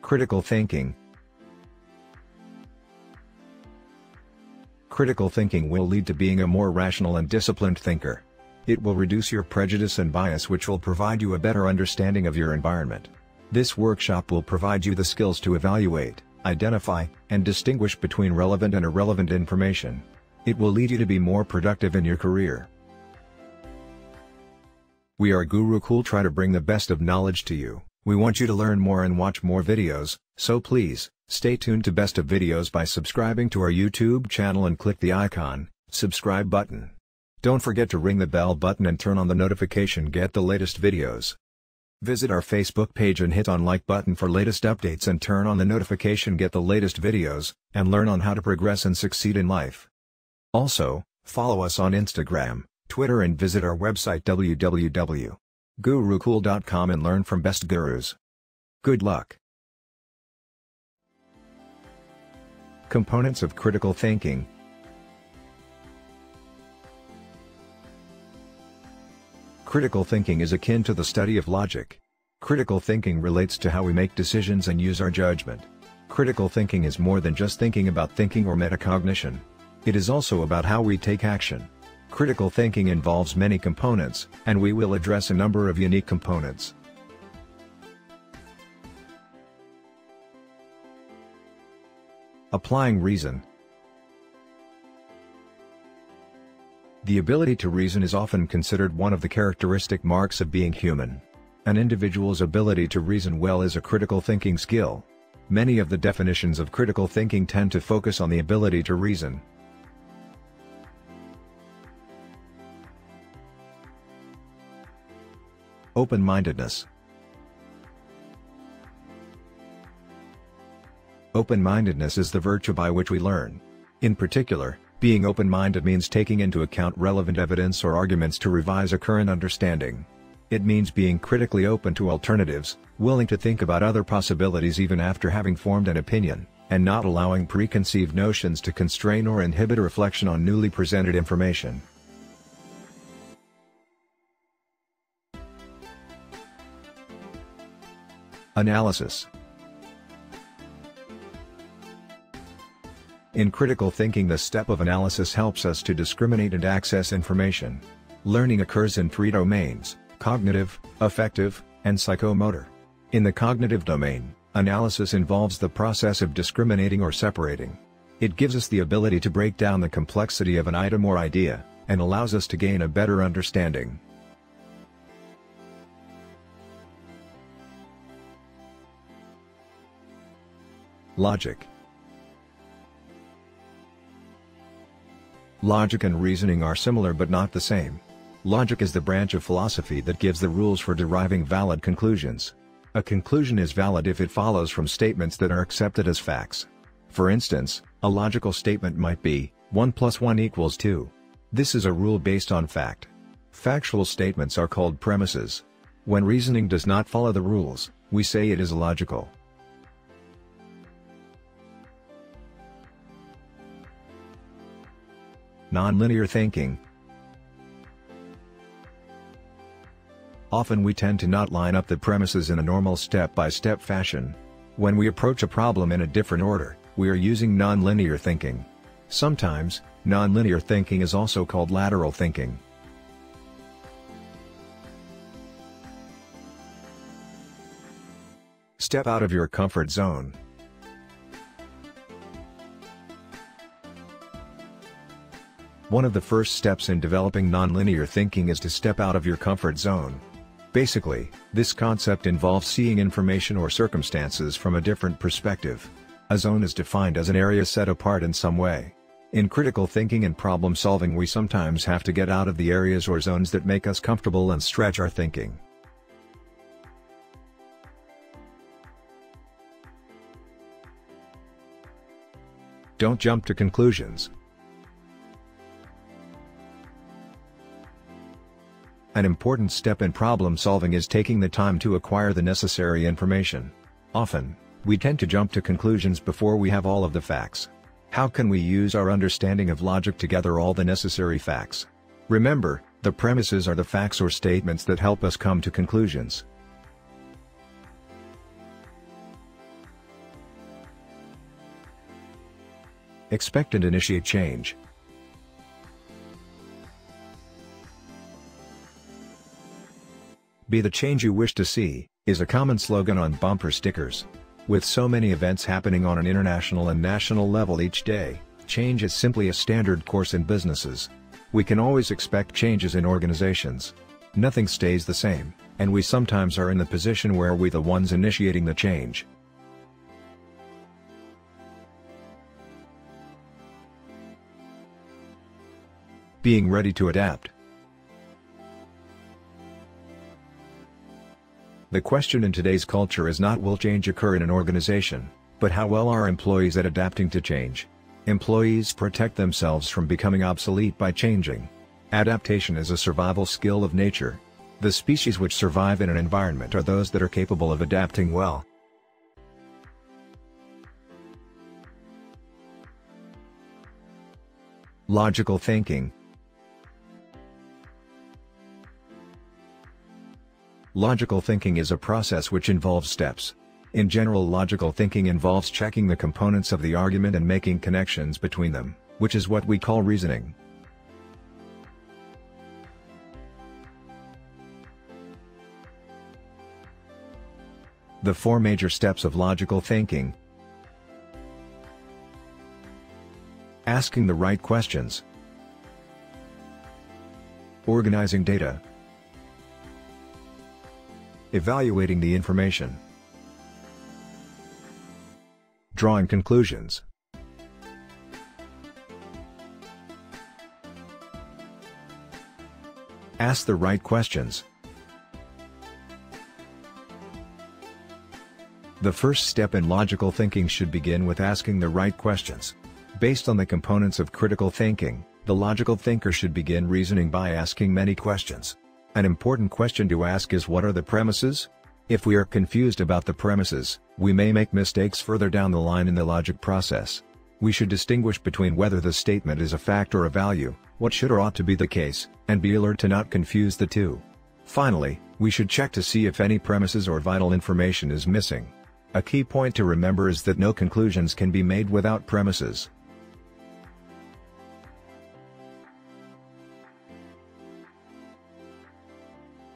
Critical thinking. Critical thinking will lead to being a more rational and disciplined thinker. It will reduce your prejudice and bias, which will provide you a better understanding of your environment. This workshop will provide you the skills to evaluate, identify, and distinguish between relevant and irrelevant information. It will lead you to be more productive in your career. We are Gurukol, try to bring the best of knowledge to you. We want you to learn more and watch more videos, so please, stay tuned to Best of Videos by subscribing to our YouTube channel and click the icon, subscribe button. Don't forget to ring the bell button and turn on the notification, get the latest videos. Visit our Facebook page and hit on like button for latest updates and turn on the notification, get the latest videos, and learn on how to progress and succeed in life. Also, follow us on Instagram, Twitter and visit our website www.gurukol.com and learn from best gurus. Good luck. Components of critical thinking. Critical thinking is akin to the study of logic. Critical thinking relates to how we make decisions and use our judgment. Critical thinking is more than just thinking about thinking or metacognition. It is also about how we take action. Critical thinking involves many components, and we will address a number of unique components. Applying reason. The ability to reason is often considered one of the characteristic marks of being human. An individual's ability to reason well is a critical thinking skill. Many of the definitions of critical thinking tend to focus on the ability to reason. Open-mindedness. Open-mindedness is the virtue by which we learn. In particular, being open-minded means taking into account relevant evidence or arguments to revise a current understanding. It means being critically open to alternatives, willing to think about other possibilities even after having formed an opinion, and not allowing preconceived notions to constrain or inhibit reflection on newly presented information. Analysis. In critical thinking, the step of analysis helps us to discriminate and access information. Learning occurs in three domains: cognitive, affective, and psychomotor. In the cognitive domain, analysis involves the process of discriminating or separating. It gives us the ability to break down the complexity of an item or idea, and allows us to gain a better understanding. Logic. Logic and reasoning are similar but not the same. Logic is the branch of philosophy that gives the rules for deriving valid conclusions. A conclusion is valid if it follows from statements that are accepted as facts. For instance, a logical statement might be, 1 + 1 = 2. This is a rule based on fact. Factual statements are called premises. When reasoning does not follow the rules, we say it is illogical. Nonlinear thinking. Often we tend to not line up the premises in a normal step-by-step fashion. When we approach a problem in a different order, we are using nonlinear thinking. Sometimes, nonlinear thinking is also called lateral thinking. Step out of your comfort zone. One of the first steps in developing nonlinear thinking is to step out of your comfort zone. Basically, this concept involves seeing information or circumstances from a different perspective. A zone is defined as an area set apart in some way. In critical thinking and problem solving, we sometimes have to get out of the areas or zones that make us comfortable and stretch our thinking. Don't jump to conclusions. An important step in problem solving is taking the time to acquire the necessary information. Often, we tend to jump to conclusions before we have all of the facts. How can we use our understanding of logic to gather all the necessary facts? Remember, the premises are the facts or statements that help us come to conclusions. Expect and initiate change. "Be the change you wish to see" is a common slogan on bumper stickers. With so many events happening on an international and national level each day, change is simply a standard course in businesses. We can always expect changes in organizations. Nothing stays the same, and we sometimes are in the position where we're the ones initiating the change. Being ready to adapt. The question in today's culture is not will change occur in an organization, but how well are employees at adapting to change. Employees protect themselves from becoming obsolete by changing. Adaptation is a survival skill of nature. The species which survive in an environment are those that are capable of adapting well. Logical thinking. Logical thinking is a process which involves steps. In general, logical thinking involves checking the components of the argument and making connections between them, which is what we call reasoning. The four major steps of logical thinking. Asking the right questions. Organizing data. Evaluating the information. Drawing conclusions. Ask the right questions. The first step in logical thinking should begin with asking the right questions. Based on the components of critical thinking, the logical thinker should begin reasoning by asking many questions. An important question to ask is, what are the premises? If we are confused about the premises, we may make mistakes further down the line in the logic process. We should distinguish between whether the statement is a fact or a value, what should or ought to be the case, and be alert to not confuse the two. Finally, we should check to see if any premises or vital information is missing. A key point to remember is that no conclusions can be made without premises.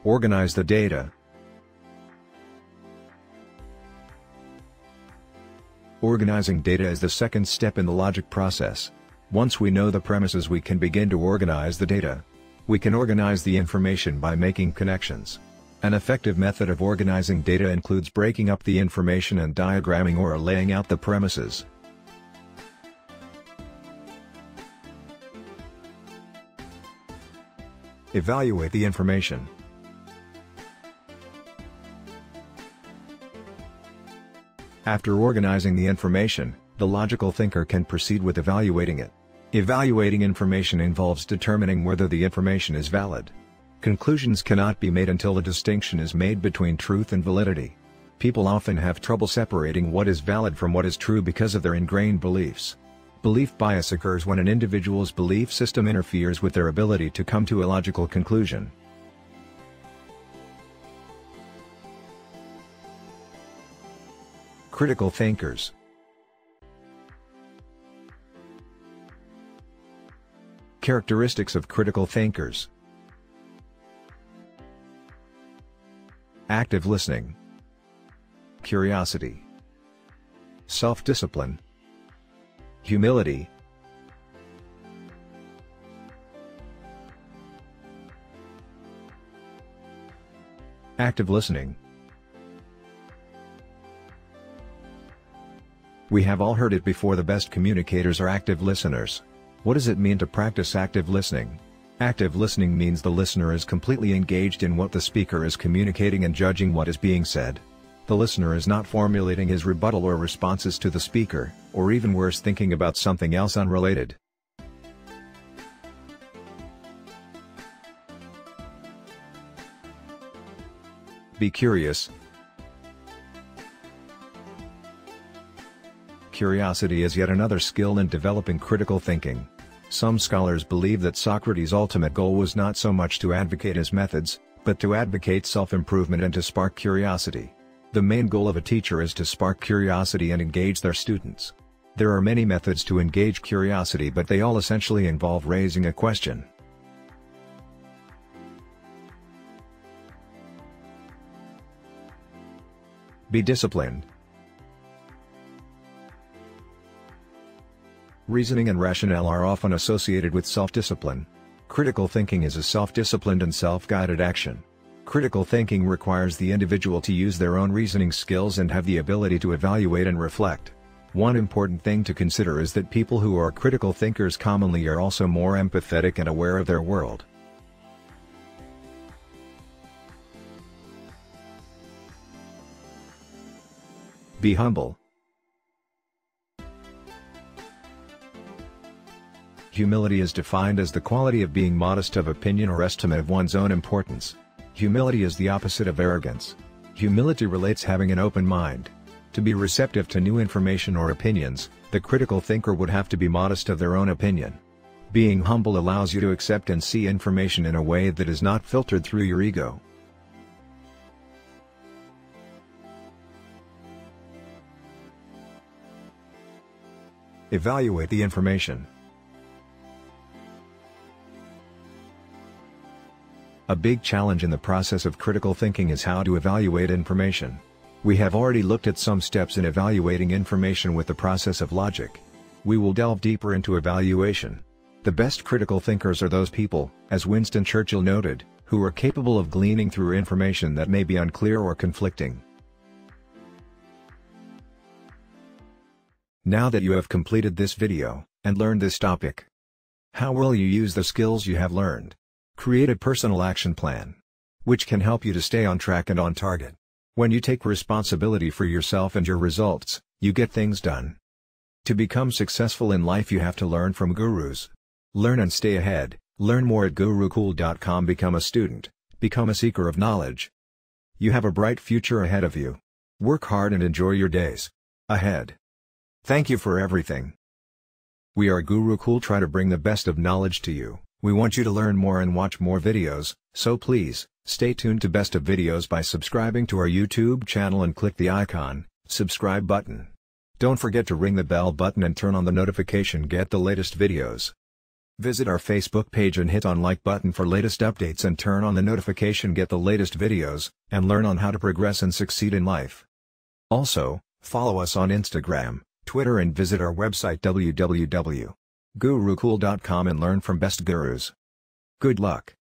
Organize the data. Organizing data is the second step in the logic process. Once we know the premises, we can begin to organize the data. We can organize the information by making connections. An effective method of organizing data includes breaking up the information and diagramming or laying out the premises. Evaluate the information. After organizing the information, the logical thinker can proceed with evaluating it. Evaluating information involves determining whether the information is valid. Conclusions cannot be made until a distinction is made between truth and validity. People often have trouble separating what is valid from what is true because of their ingrained beliefs. Belief bias occurs when an individual's belief system interferes with their ability to come to a logical conclusion. Critical thinkers. Characteristics of critical thinkers. Active listening. Curiosity. Self-discipline. Humility. Active listening. We have all heard it before, the best communicators are active listeners. What does it mean to practice active listening? Active listening means the listener is completely engaged in what the speaker is communicating and judging what is being said. The listener is not formulating his rebuttal or responses to the speaker, or even worse, thinking about something else unrelated. Be curious. Curiosity is yet another skill in developing critical thinking. Some scholars believe that Socrates' ultimate goal was not so much to advocate his methods, but to advocate self-improvement and to spark curiosity. The main goal of a teacher is to spark curiosity and engage their students. There are many methods to engage curiosity, but they all essentially involve raising a question. Be disciplined. Reasoning and rationale are often associated with self-discipline. Critical thinking is a self-disciplined and self-guided action. Critical thinking requires the individual to use their own reasoning skills and have the ability to evaluate and reflect. One important thing to consider is that people who are critical thinkers commonly are also more empathetic and aware of their world. Be humble. Humility is defined as the quality of being modest of opinion or estimate of one's own importance. Humility is the opposite of arrogance. Humility relates having an open mind. To be receptive to new information or opinions, the critical thinker would have to be modest of their own opinion. Being humble allows you to accept and see information in a way that is not filtered through your ego. Evaluate the information. A big challenge in the process of critical thinking is how to evaluate information. We have already looked at some steps in evaluating information with the process of logic. We will delve deeper into evaluation. The best critical thinkers are those people, as Winston Churchill noted, who are capable of gleaning through information that may be unclear or conflicting. Now that you have completed this video, and learned this topic, how will you use the skills you have learned? Create a personal action plan, which can help you to stay on track and on target. When you take responsibility for yourself and your results, you get things done. To become successful in life, you have to learn from gurus. Learn and stay ahead. Learn more at Gurukol.com. Become a student. Become a seeker of knowledge. You have a bright future ahead of you. Work hard and enjoy your days ahead. Thank you for everything. We are Gurukol, try to bring the best of knowledge to you. We want you to learn more and watch more videos, so please, stay tuned to Best of Videos by subscribing to our YouTube channel and click the icon, subscribe button. Don't forget to ring the bell button and turn on the notification, get the latest videos. Visit our Facebook page and hit on like button for latest updates and turn on the notification, get the latest videos, and learn on how to progress and succeed in life. Also, follow us on Instagram, Twitter and visit our website www.gurukol.com and learn from best gurus. Good luck.